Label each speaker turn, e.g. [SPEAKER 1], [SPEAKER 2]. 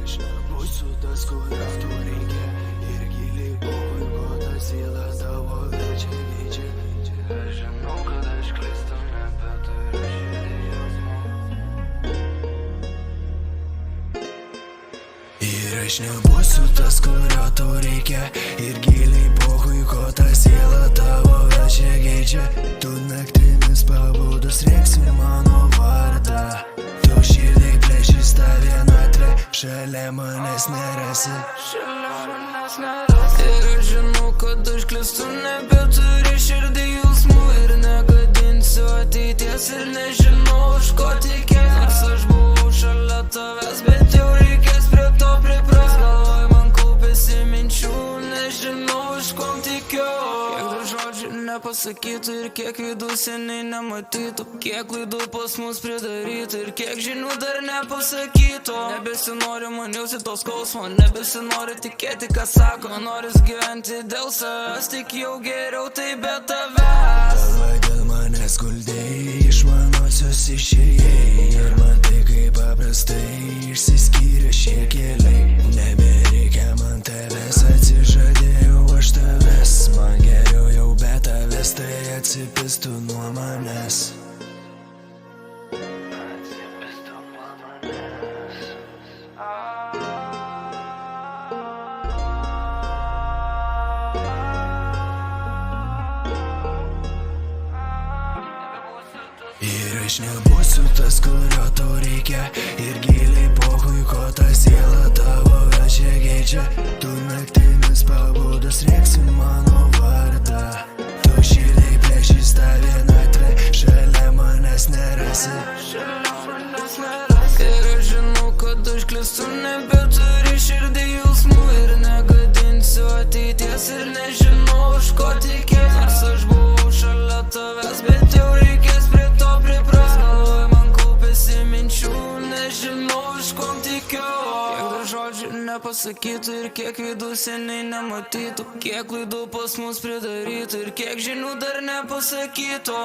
[SPEAKER 1] Aš nebūsiu tas, kurio tu reikia, ir giliai pokoj, ko ta siela tavo verčia keičia. Aš žinau, kad aš klystu, nebeturiu širdį jausmų. Ir aš nebūsiu tas, kurio tu reikia, ir giliai pokoj, ko ta siela tavo verčia keičia. Tu naktimis pabudus rėksi mano vardą, tu širdį plėšys tą vienatvę, šalia manęs nerasi.
[SPEAKER 2] Ir aš žinau, kad aš klystu, nebeturiu širdį jausmų, ir negadinsiu ateities, ir nežinau, už ko tikėt. Nors aš buvau šalia tavęs, bet jau reikės prie to priprast. Galvoj man kaupėsi minčių, nežinau, už ko tikiu. Kiek dar žodžių nepasakytų, ir kiek veidų seniai nematytų, kiek klaidų pas mus pridarytų, ir kiek žinių dar nepasakytų. Nebesinori man jausti to skausmo, nebesinori tikėti, ką sako. Noris gyventi dėl savęs, tik jau geriau tai be tavęs.
[SPEAKER 1] Galva dėl manęs guldėjai, iš manosios išėjai, ir matai, kaip paprastai išsiskyrė šie keliai. Nebereikia man tavęs, atsižadėjau aš tavęs, man geriau jau be tavęs, tai atsipistų nuo manęs. Ir aš nebūsiu tas, kurio tau reikia, ir giliai pokoj, ko ta siela tavo verčia keičia. Tu naktimis pabudus rėksi mano vardą, tu širdį plėšys tą vienatvę, šalia manęs nerasi.
[SPEAKER 2] Ir aš žinau, kad aš klystu, nebeturiu širdį jausmų, ir negadinsiu ateities, ir nežinau, už ko tikėt. Nors aš buvau šalia tavęs, bet jau reikės prie to priprast. Galvoj man kaupėsi minčių, nežinau, už ko tikiu. Kiek dar žodžių nepasakytų, ir kiek veidų seniai nematytų, kiek klaidų pas mus pridarytų, ir kiek žinių dar nepasakytų.